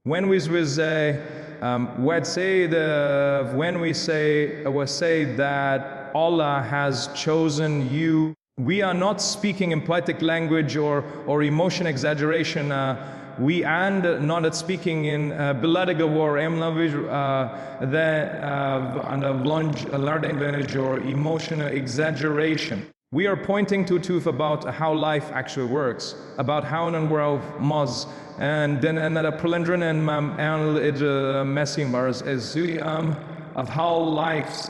When we say that Allah has chosen you, we are not speaking in poetic language or emotion exaggeration. We are not speaking in beladiga war language, or emotional exaggeration. We are pointing to truth about how life actually works, about how the world was, and then another prolendrin and messing bars is of how life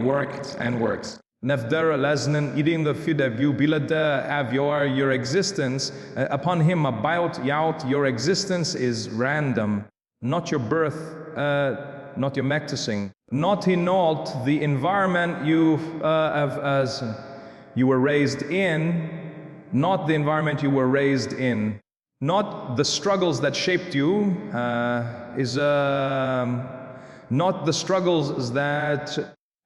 works and works. Nafdar laznan idin the fida view bilada av your existence upon him about yaut your existence is random, not your birth, not your practicing, not in all the environment you were raised in, not the environment you were raised in, not the struggles that shaped you, not the struggles that,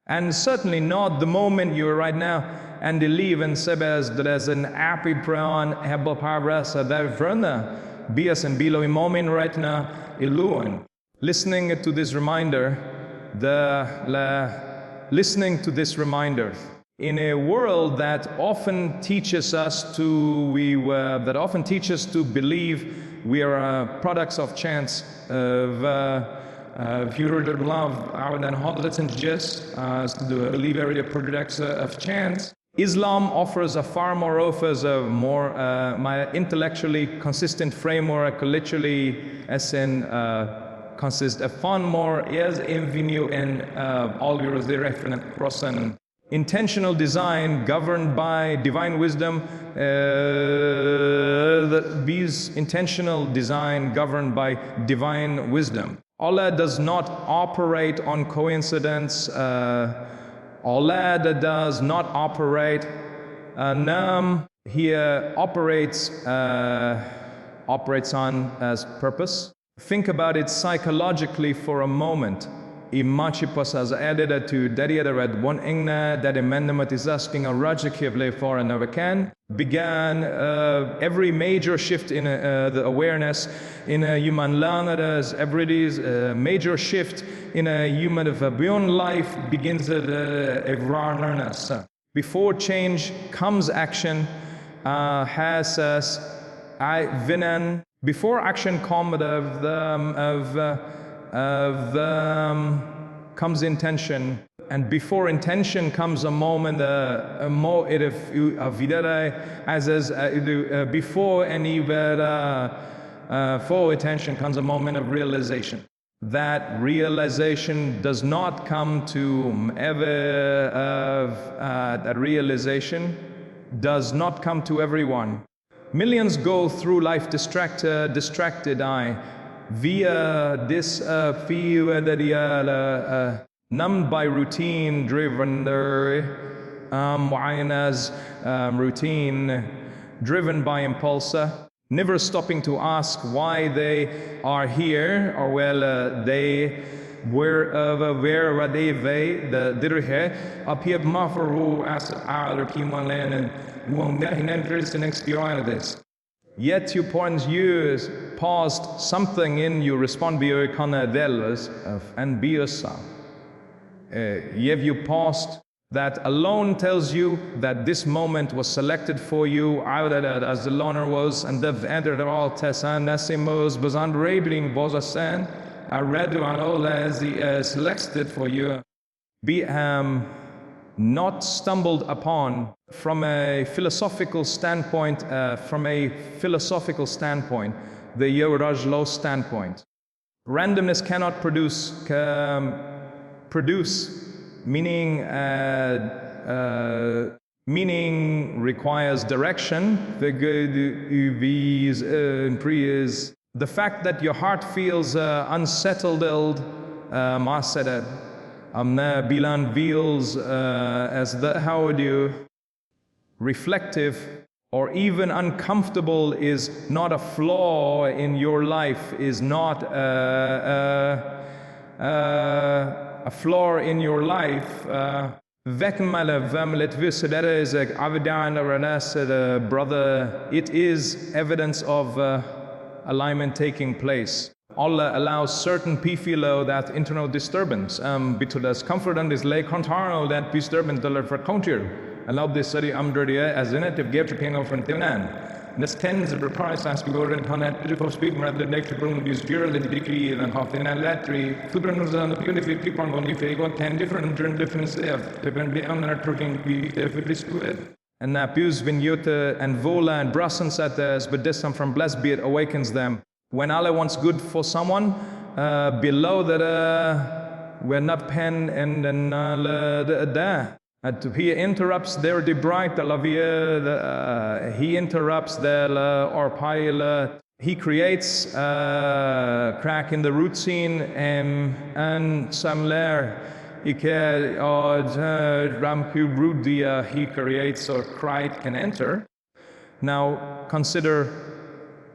and certainly not the moment you are right now, and believe in sebes there's an happy prawn hebel paras that verna bias and below moment right now iluan. Listening to this reminder, listening to this reminder in a world that often teaches us to believe we are products of chance, of love, and just believe area products of chance. Islam offers a far more my intellectually consistent framework, literally as in consists of far more is invenue in all your reference person. Intentional design governed by divine wisdom, these intentional design governed by divine wisdom. Allah does not operate on coincidence. Allah does not operate. He operates on as purpose. Think about it psychologically for a moment. Imachipas has added to Dariada read one ingna that amendment is asking a rajikivle for another can began every major shift in the awareness in a human learners every day's major shift in a human of beyond life begins at awareness. Before change comes action, has I vinan. Before action comes intention, and before intention comes a moment, before any for attention comes a moment of realization. That realization does not come to that realization does not come to everyone. Millions go through life distracted eye, via this feel that numbed by routine, driven routine, driven by impulse, never stopping to ask why they are here, or they where they the dirhe appear mafaru as our kimalan and won't interest in experience this. Yet you point years past something in you respond be kana delas and be yourself. You past that alone tells you that this moment was selected for you as the loner was, and they've entered all tesan nasimos bazan rabing bozasan I read on all as the selected for you. Be not stumbled upon from a philosophical standpoint, the Yorajlo standpoint. Randomness cannot produce meaning. Meaning requires direction. The fact that your heart feels unsettled, Bilan feels as the how would you reflective or even uncomfortable is not a flaw in your life, is not a flaw in your life. Brother, it is evidence of alignment taking place. Allah allows certain pifilo that internal disturbance. Bitulas comfort and is lay contrario that disturbance dollar for counter. Allow this study amdurdia as in it if give to paying over and this tends to reprise as we go and connect to speak rather than lecture room is pure than degree and half in a latry. Footrunners on the beautiful people on the fake 10 different stuff. Depend on our talking be if it is good. And Napus, Vinyuta, and Vola, and Brassen said this, but this time from blessed be it awakens them. When Allah wants good for someone, below that, we're not pen and then he interrupts their debright, he interrupts their or pile, he creates crack in the root scene and some layer. He creates or cried can enter. Now consider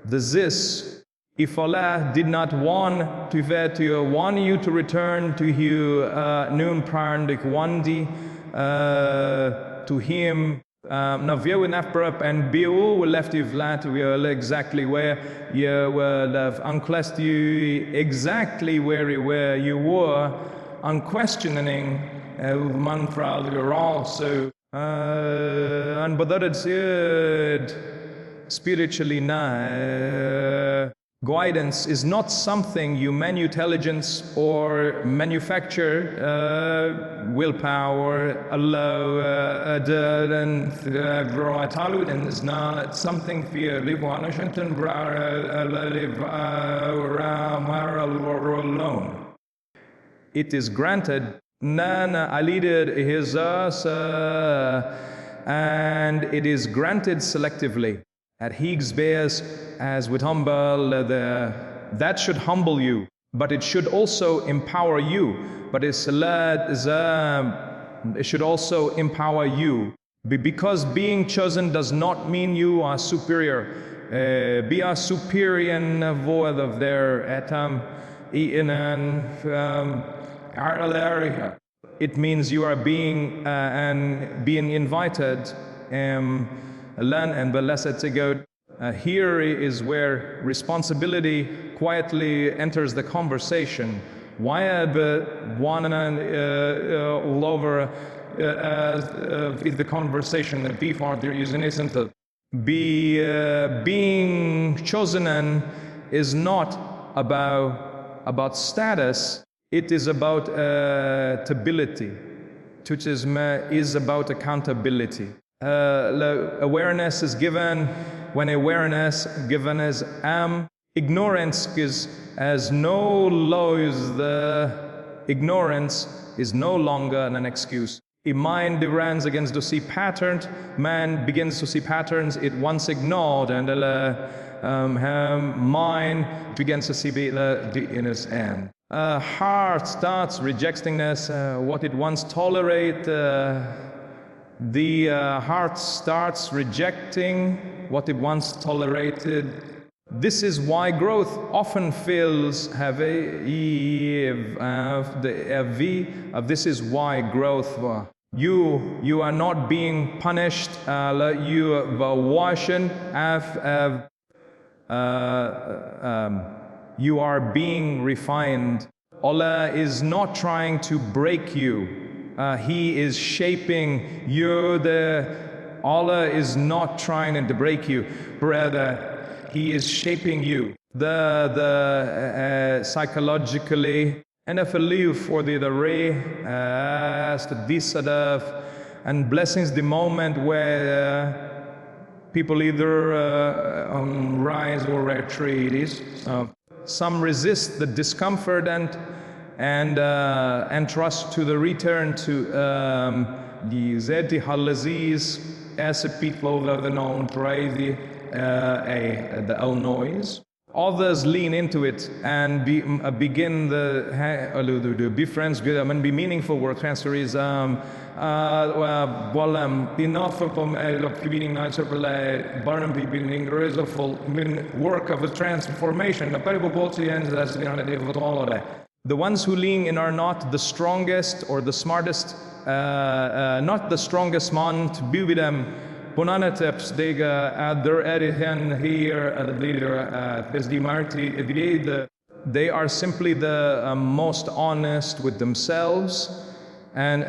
the this. If Allah did not want to return to you noon prandik wandi to him Navio nafbrap and Biu will left you flat exactly where you will have unclassed you exactly where you were. Unquestioning manfral you're also and but that it's spiritually guidance is not something you intelligence or manufacture willpower Allah and grow at and is not something fear live alone. It is granted, Nana alided his and it is granted selectively. At Higgs bears as with humble, that should humble you, but it should also empower you. But it should also empower you. Because being chosen does not mean you are superior. Be a superior void of their atom, eaten and it means you are being invited learn and blessed to go. Here is where responsibility quietly enters the conversation. Why one all over the conversation before there is innocent being chosen is not about status. It is about ability. Tuchism is about accountability. Awareness is given when awareness given as ignorance is as no laws. The ignorance is no longer an excuse. A mind runs against to see patterns. Man begins to see patterns it once ignored, and mind begins to see the inner's end. Heart starts rejecting this, what it once tolerated. The heart starts rejecting what it once tolerated. This is why growth often feels this is why growth. You are not being punished. You are washing. You are being refined. Allah is not trying to break you. He is shaping you. Allah is not trying to break you, brother. He is shaping you. Psychologically, and if a live for the ray, and blessings the moment where people either rise or retreat. Some resist the discomfort and trust to the return to the Zeti Halaziz as a people of the known praise the own noise. Others lean into it and begin to be friends with them and be meaningful work transfers. Enough of being work of a transformation. The ones who lean in are not the strongest or the smartest, not the strongest man to be with them, Bonanetips, der Erihen here, they are simply the most honest with themselves. And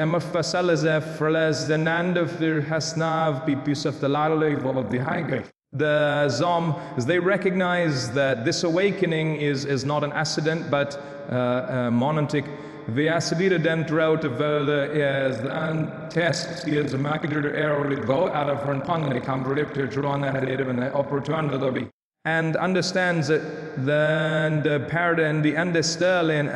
the Zom, they recognize that this awakening is not an accident, but monadic. Vi accideren den trouwt is an test is a maker error go out of her panel come predictor to run and opportunity and understands that the parent and the understanding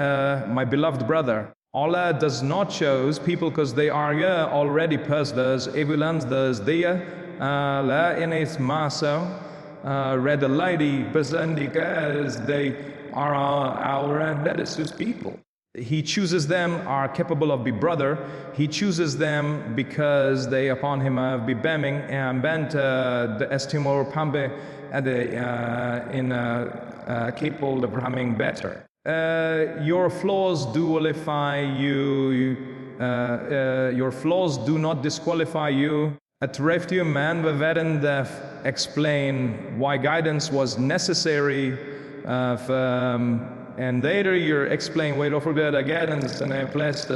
my beloved brother. Allah does not choose people because they are already persons, evidence does they la in its maso read the lady because they are our medicines people. He chooses them are capable of be brother. He chooses them because they upon him have be bemming and bent the estimor pambe and in capable of becoming better. Your flaws dualify you. Your flaws do not disqualify you. At Reftu man werden explain why guidance was necessary. And later you explain, wait, don't forget guidance and I blessed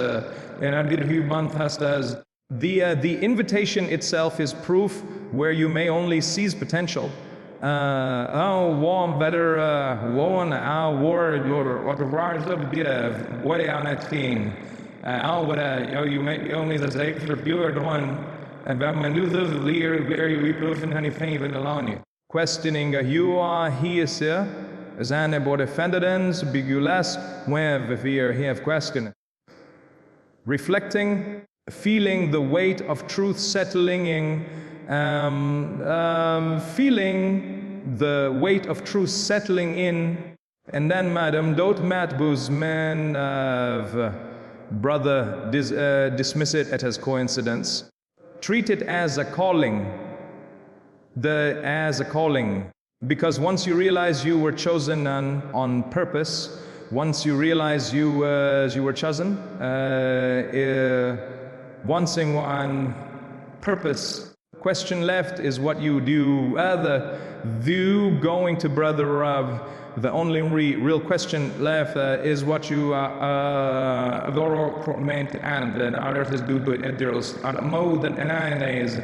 and I did human as the invitation itself is proof where you may only seize potential. Warm better one war or the rise of the way on that thing. You may only the sake for pure one and Bamanuza leer very reproof and honey pain with alone. Questioning you are he is here. Zane borde fendedens bigulas when we have question. Reflecting, feeling the weight of truth settling in, feeling the weight of truth settling in, and then madam don't matbus man brother dismiss it as coincidence. Treat it as a calling. As a calling. Because once you realize you were chosen on purpose, once you realize you were chosen, once on purpose, question left is what you do. Do going to Brother Rav, the only real question left is what you meant and others do it. There's more than an is.